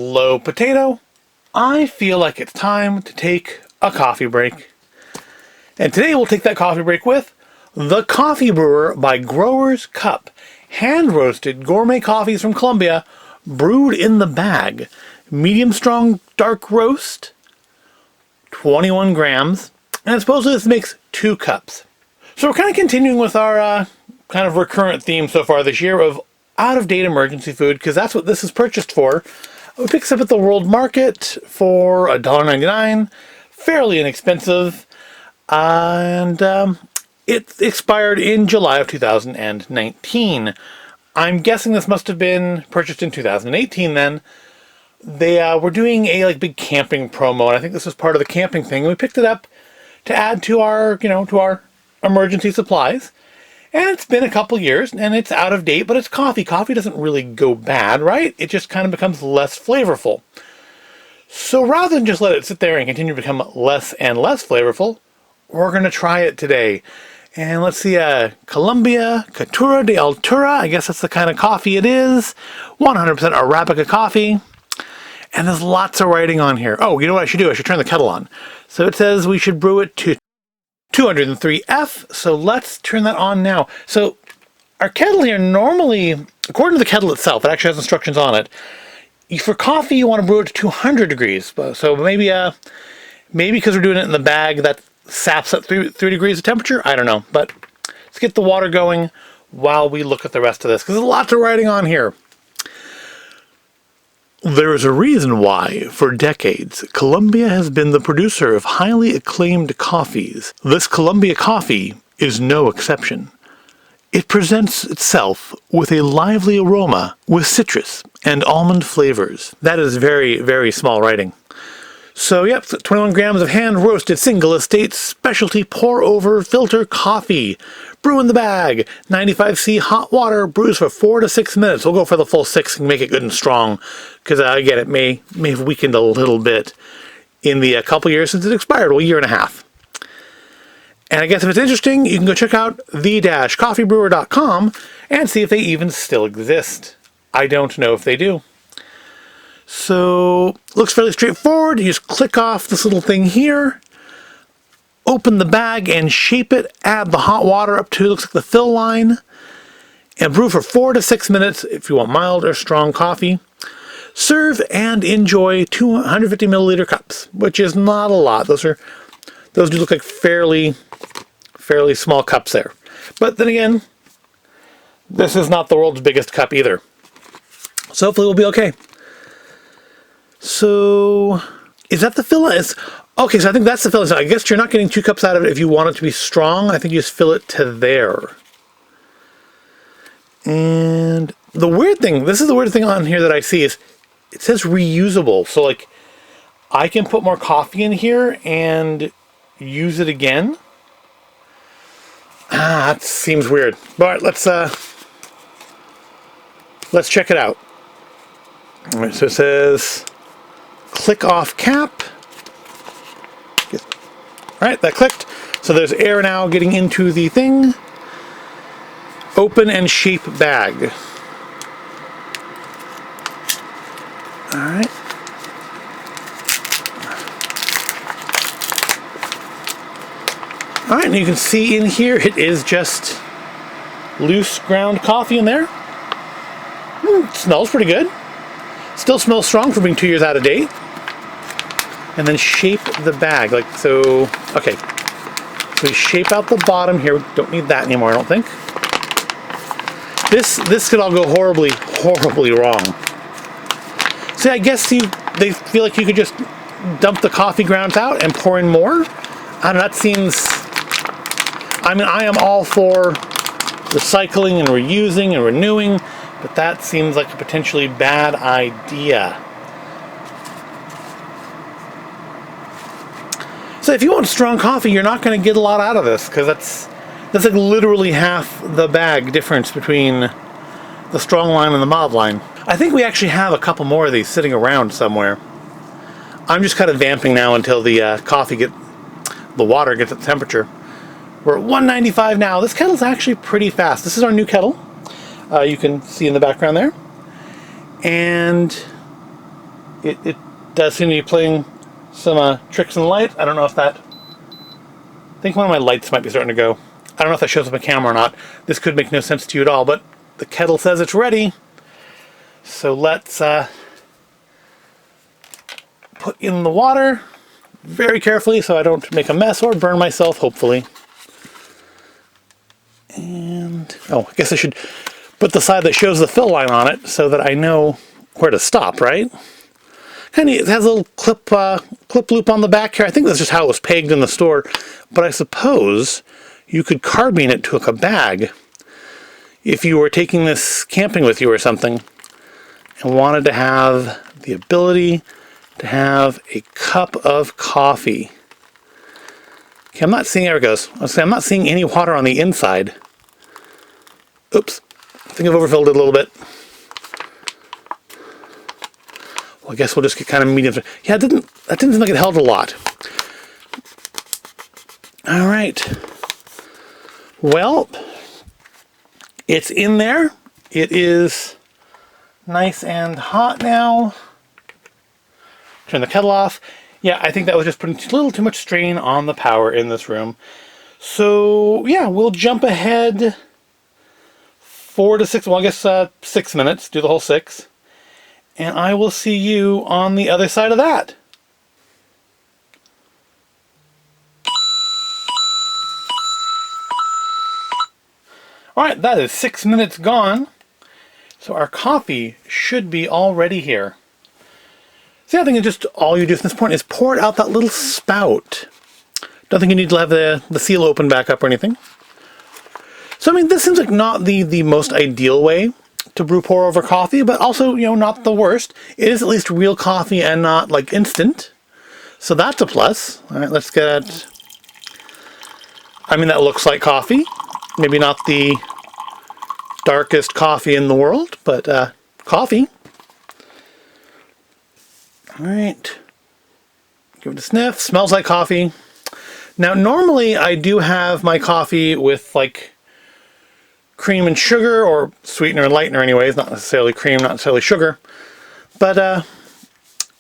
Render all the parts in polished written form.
Hello, potato. I feel like it's time to take a coffee break. And today we'll take that coffee break with the Coffee Brewer by Grower's Cup. Hand-roasted gourmet coffees from Colombia, brewed in the bag. Medium strong dark roast, 21 grams. And supposedly this makes 2 cups. So we're kind of continuing with our kind of recurrent theme so far this year of out-of-date emergency food, because that's what this is purchased for. It picks up at the World Market for $1.99, fairly inexpensive, and it expired in July of 2019. I'm guessing this must have been purchased in 2018 then. They were doing a big camping promo, and I think this was part of the camping thing, and we picked it up to add to our, to our emergency supplies. And it's been a couple years, and it's out of date, but it's coffee. Coffee doesn't really go bad, right? It just kind of becomes less flavorful. So rather than just let it sit there and continue to become less and less flavorful, we're going to try it today. And let's see, Colombia Catura de Altura, I guess that's the kind of coffee it is. 100% Arabica coffee. And there's lots of writing on here. Oh, you know what I should do? I should turn the kettle on. So it says we should brew it to 203F, so let's turn that on now. So our kettle here normally, according to the kettle itself, it actually has instructions on it. For coffee, you want to brew it to 200 degrees. So maybe because we're doing it in the bag, that saps at 3 degrees of temperature. I don't know, but let's get the water going while we look at the rest of this, because there's lots of writing on here. There is a reason why, for decades, Colombia has been the producer of highly acclaimed coffees. This Colombia coffee is no exception. It presents itself with a lively aroma with citrus and almond flavors. That is very, very small writing. So, yep, 21 grams of hand-roasted single estate specialty pour-over filter coffee. Brew in the bag. 95C hot water, brews for 4 to 6 minutes. We'll go for the full 6 and make it good and strong, because again, it may have weakened a little bit in the couple years since it expired, well, a year and a half. And I guess if it's interesting, you can go check out the-coffeebrewer.com and see if they even still exist. I don't know if they do. So, looks fairly straightforward. You just click off this little thing here, open the bag and shape it, add the hot water up to, looks like the fill line, and brew for 4 to 6 minutes if you want mild or strong coffee. Serve and enjoy 250 milliliter cups, which is not a lot. Those do look like fairly small cups there. But then again, this is not the world's biggest cup either. So hopefully we'll be okay. So, is that the fill line? Okay, so I think that's the fill line. So I guess you're not getting 2 cups out of it if you want it to be strong. I think you just fill it to there. And the weird thing, this is the weird thing on here that I see, is it says reusable. So I can put more coffee in here and use it again. That seems weird. All right, let's check it out. All right, so it says click off cap. Alright, that clicked. So there's air now getting into the thing. Open and shape bag. Alright. Alright, and you can see in here it is just loose ground coffee in there. It smells pretty good. Still smells strong for being 2 years out of date. And then shape the bag, so. Okay, so we shape out the bottom here. We don't need that anymore, I don't think. This could all go horribly, horribly wrong. See, I guess they feel like you could just dump the coffee grounds out and pour in more. I don't know, that seems. I mean, I am all for recycling and reusing and renewing, but that seems like a potentially bad idea. So if you want strong coffee, you're not going to get a lot out of this, because that's literally half the bag difference between the strong line and the mild line. I think we actually have a couple more of these sitting around somewhere. I'm just kind of vamping now until the the water gets at the temperature. We're at 195 now. This kettle's actually pretty fast. This is our new kettle. You can see in the background there. And It does seem to be playing some tricks in the light. I don't know if that... I think one of my lights might be starting to go. I don't know if that shows up on camera or not. This could make no sense to you at all, but the kettle says it's ready. So let's put in the water very carefully so I don't make a mess or burn myself, hopefully. And, oh, I guess I should put the side that shows the fill line on it so that I know where to stop, right? Kind of, it has a little clip loop on the back here. I think that's just how it was pegged in the store. But I suppose you could carbine it to a bag if you were taking this camping with you or something and wanted to have the ability to have a cup of coffee. Okay, I'm not seeing, there it goes. I'm not seeing any water on the inside. Oops, I think I've overfilled it a little bit. Well, I guess we'll just get kind of medium. Yeah, that didn't seem like it held a lot. All right. Well, it's in there. It is nice and hot now. Turn the kettle off. Yeah, I think that was just putting a little too much strain on the power in this room. So, yeah, we'll jump ahead 4 to 6, well, I guess 6 minutes. Do the whole 6. And I will see you on the other side of that. Alright, that is 6 minutes gone. So our coffee should be already here. So I think just all you do from this point is pour it out that little spout. Don't think you need to have the seal open back up or anything. So I mean, this seems like not the most ideal way to brew pour over coffee, but also, you know, not the worst. It is at least real coffee and not like instant. So that's a plus. All right, let's get... I mean, that looks like coffee. Maybe not the darkest coffee in the world, but coffee. All right. Give it a sniff. Smells like coffee. Now, normally I do have my coffee with like cream and sugar, or sweetener and lightener anyways, not necessarily cream, not necessarily sugar. But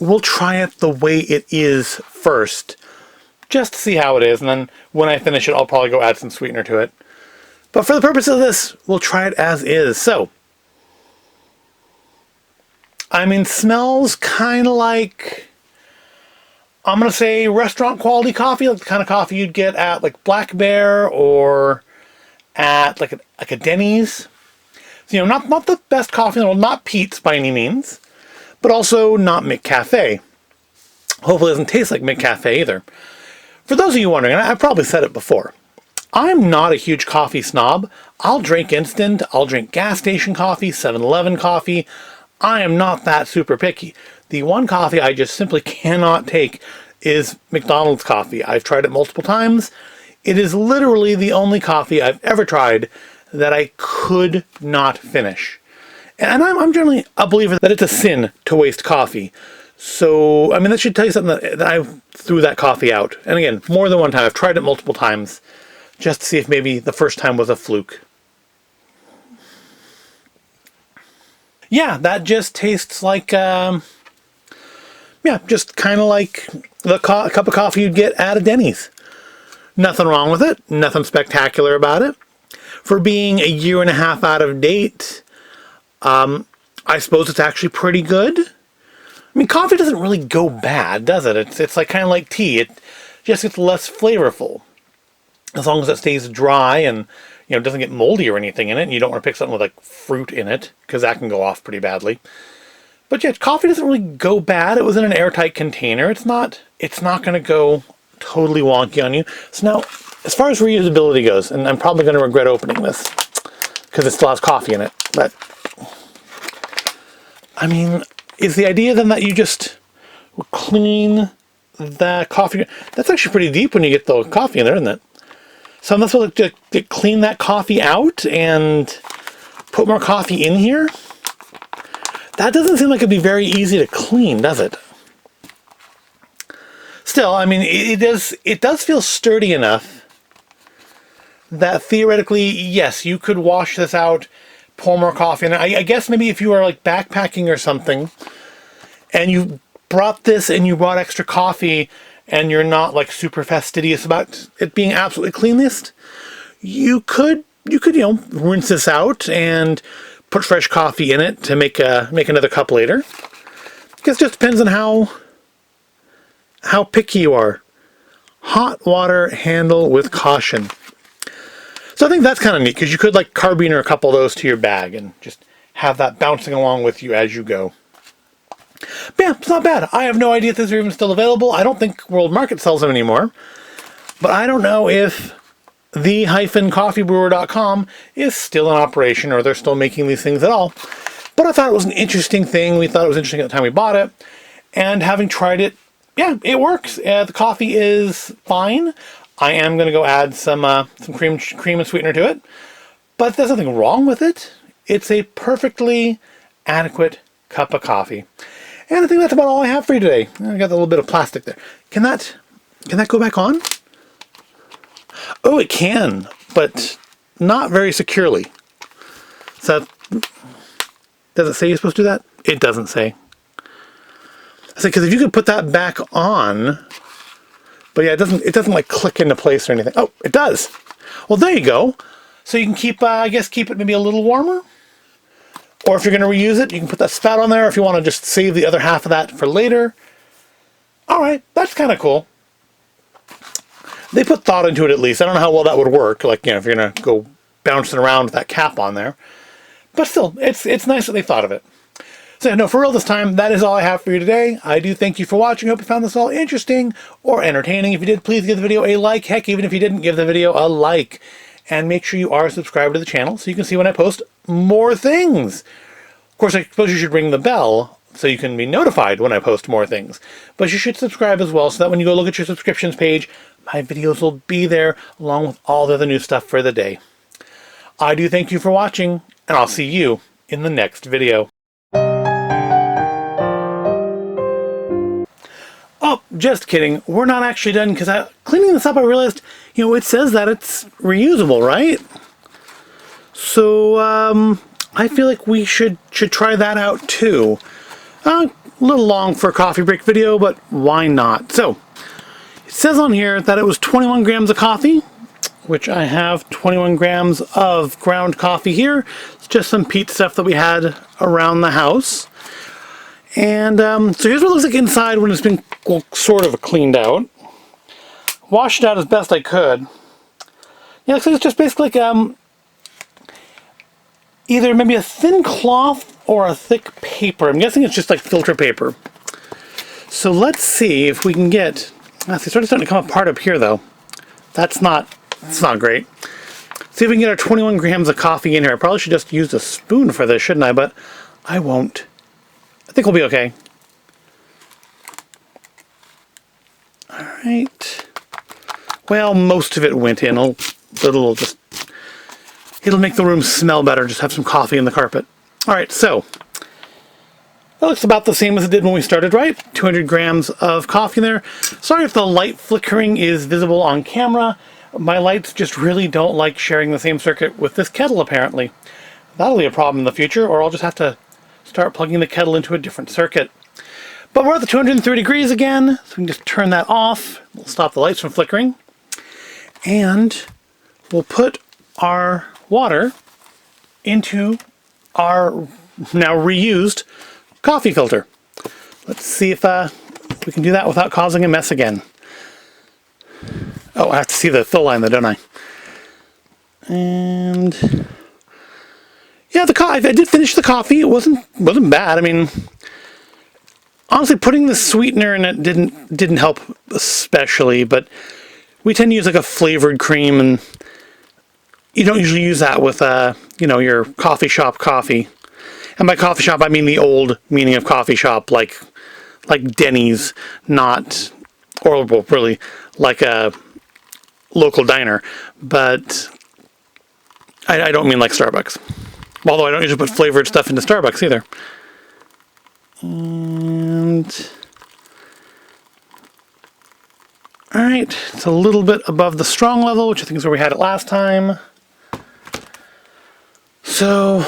we'll try it the way it is first, just to see how it is, and then when I finish it, I'll probably go add some sweetener to it. But for the purpose of this, we'll try it as is. So, I mean, smells kind of like, I'm going to say restaurant quality coffee, like the kind of coffee you'd get at like Black Bear or at like a Denny's. So, you know, not the best coffee in the world, not Pete's by any means, but also not McCafe. Hopefully it doesn't taste like McCafe either. For those of you wondering, and I've probably said it before, I'm not a huge coffee snob. I'll drink instant, I'll drink gas station coffee, 7-Eleven coffee. I am not that super picky. The one coffee I just simply cannot take is McDonald's coffee. I've tried it multiple times. It is literally the only coffee I've ever tried that I could not finish. And I'm generally a believer that it's a sin to waste coffee. So, I mean, that should tell you something that I threw that coffee out. And again, more than one time. I've tried it multiple times just to see if maybe the first time was a fluke. Yeah, that just tastes like, yeah, just kind of like the cup of coffee you'd get at a Denny's. Nothing wrong with it. Nothing spectacular about it. For being a year and a half out of date, I suppose it's actually pretty good. I mean, coffee doesn't really go bad, does it? It's like kind of like tea. It just gets less flavorful. As long as it stays dry and, you know, doesn't get moldy or anything in it, and you don't want to pick something with like fruit in it, because that can go off pretty badly. But yeah, coffee doesn't really go bad. It was in an airtight container. It's not going to go totally wonky on you. So now, as far as reusability goes, and I'm probably going to regret opening this because it still has coffee in it, but I mean, is the idea then that you just clean the coffee? That's actually pretty deep when you get the coffee in there, isn't it? So I'm not supposed to clean that coffee out and put more coffee in here? That doesn't seem like it'd be very easy to clean, does it? Still, I mean, it does feel sturdy enough that theoretically, yes, you could wash this out, pour more coffee in it. I guess maybe if you are like backpacking or something, and you brought this and you brought extra coffee and you're not like super fastidious about it being absolutely cleanest, you could rinse this out and put fresh coffee in it to make another cup later. I guess it just depends on how picky you are. Hot water, handle with caution. So I think that's kind of neat because you could like carbiner a couple of those to your bag and just have that bouncing along with you as you go. But yeah, it's not bad. I have no idea if these are even still available. I don't think World Market sells them anymore. But I don't know if the-coffeebrewer.com is still in operation or they're still making these things at all. But I thought it was an interesting thing. We thought it was interesting at the time we bought it. And having tried it, yeah, it works. The coffee is fine. I am going to go add some cream and sweetener to it. But there's nothing wrong with it. It's a perfectly adequate cup of coffee. And I think that's about all I have for you today. I got a little bit of plastic there. Can that go back on? Oh, it can, but not very securely. So, does it say you're supposed to do that? It doesn't say. I say, because if you could put that back on, but yeah, it doesn't like click into place or anything. Oh, it does. Well, there you go. So you can keep it maybe a little warmer. Or if you're going to reuse it, you can put that spout on there if you want to just save the other half of that for later. All right, that's kind of cool. They put thought into it at least. I don't know how well that would work, like, if you're going to go bouncing around with that cap on there. But still, it's nice that they thought of it. So, no, for real this time, that is all I have for you today. I do thank you for watching. I hope you found this all interesting or entertaining. If you did, please give the video a like. Heck, even if you didn't, give the video a like. And make sure you are subscribed to the channel so you can see when I post more things. Of course, I suppose you should ring the bell so you can be notified when I post more things. But you should subscribe as well so that when you go look at your subscriptions page, my videos will be there along with all the other new stuff for the day. I do thank you for watching, and I'll see you in the next video. Oh, just kidding. We're not actually done because cleaning this up, I realized, it says that it's reusable, right? So, I feel like we should try that out too. A little long for a coffee break video, but why not? So, it says on here that it was 21 grams of coffee, which I have 21 grams of ground coffee here. It's just some peat stuff that we had around the house. And so here's what it looks like inside when it's been sort of cleaned out. Washed it out as best I could. Yeah, so it's just basically like either maybe a thin cloth or a thick paper. I'm guessing it's just like filter paper. So let's see if we can get... It's starting to come apart up here though. That's not great. See if we can get our 21 grams of coffee in here. I probably should just use a spoon for this, shouldn't I? But I won't. I think we'll be okay. Alright. Well, most of it went in. It'll make the room smell better. Just have some coffee in the carpet. Alright, so that looks about the same as it did when we started, right? 200 grams of coffee in there. Sorry if the light flickering is visible on camera. My lights just really don't like sharing the same circuit with this kettle, apparently. That'll be a problem in the future, or I'll just have to start plugging the kettle into a different circuit. But we're at the 230 degrees again, so we can just turn that off. We'll stop the lights from flickering. And we'll put our water into our now reused coffee filter. Let's see if we can do that without causing a mess again. Oh, I have to see the fill line though, don't I? And yeah, I did finish the coffee. It wasn't bad. I mean, honestly, putting the sweetener in it didn't help especially, but we tend to use like a flavored cream, and you don't usually use that with your coffee shop coffee. And by coffee shop, I mean the old meaning of coffee shop, like Denny's, not, or well, really like a local diner. But I don't mean like Starbucks. Although I don't usually put flavored stuff into Starbucks either. And alright, it's a little bit above the strong level, which I think is where we had it last time. So,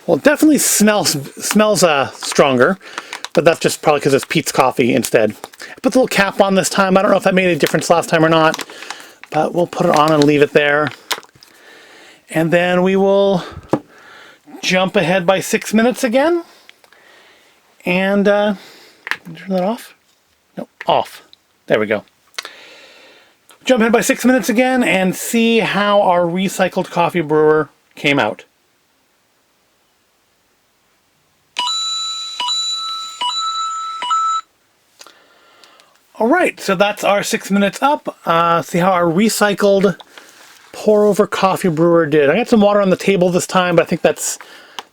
well, it definitely smells stronger. but that's just probably because it's Pete's coffee instead. I put the little cap on this time. I don't know if that made a difference last time or not, but we'll put it on and leave it there. And then we will jump ahead by 6 minutes again. And turn that off? No, off. There we go. Jump ahead by 6 minutes again and see how our recycled coffee brewer came out. All right, so that's our 6 minutes up. See how our recycled pour over coffee brewer did. I got some water on the table this time, but I think it's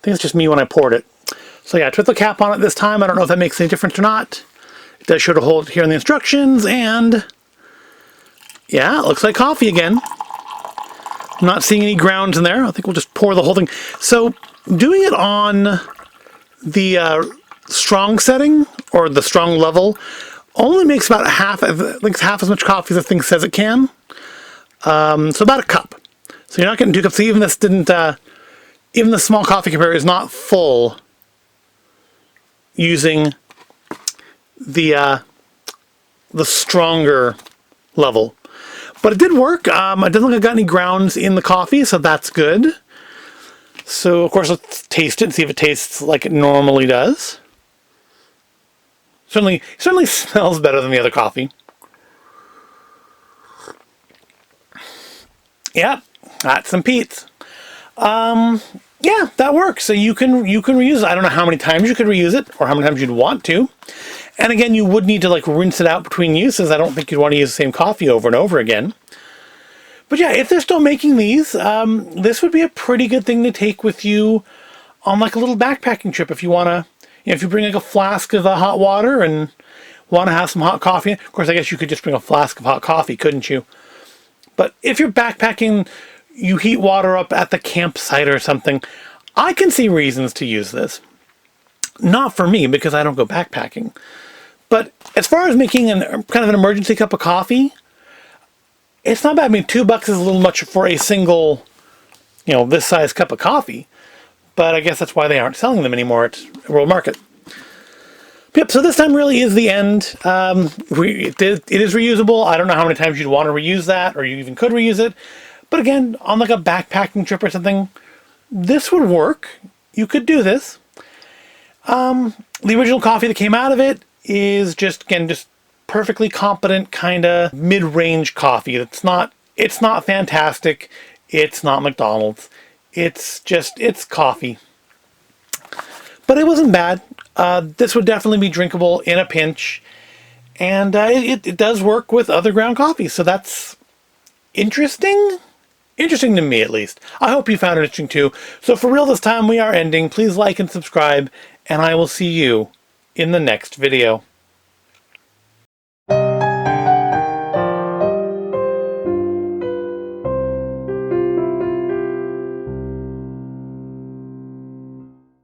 just me when I poured it. So yeah, put the cap on it this time. I don't know if that makes any difference or not. It does show to hold here in the instructions, and yeah, it looks like coffee again. I'm not seeing any grounds in there. I think we'll just pour the whole thing. So doing it on the strong setting, or the strong level, only makes about half as much coffee as the thing says it can. So about a cup. So you're not getting 2 cups. So even this didn't, even the small coffee container is not full using the stronger level. But it did work. It doesn't look like I got any grounds in the coffee, so that's good. So of course let's taste it and see if it tastes like it normally does. Certainly smells better than the other coffee. Yep, that's some Pete's. Yeah, that works. So you can reuse it. I don't know how many times you could reuse it, or how many times you'd want to. And again, you would need to like rinse it out between uses. I don't think you'd want to use the same coffee over and over again. But yeah, if they're still making these, this would be a pretty good thing to take with you on like a little backpacking trip if you want to. If you bring like a flask of hot water and want to have some hot coffee. Of course, I guess you could just bring a flask of hot coffee, couldn't you? But if you're backpacking, you heat water up at the campsite or something, I can see reasons to use this. Not for me, because I don't go backpacking. But as far as making kind of an emergency cup of coffee, it's not bad. I mean, $2 is a little much for a single, this size cup of coffee. But I guess that's why they aren't selling them anymore at World Market. Yep, so this time really is the end. It is reusable. I don't know how many times you'd want to reuse that, or you even could reuse it. But again, on like a backpacking trip or something, this would work. You could do this. The original coffee that came out of it is just perfectly competent kind of mid-range coffee. It's not fantastic. It's not McDonald's. It's coffee. But it wasn't bad. This would definitely be drinkable in a pinch. And it does work with other ground coffee. So that's interesting. Interesting to me, at least. I hope you found it interesting too. So for real this time, we are ending. Please like and subscribe. And I will see you in the next video.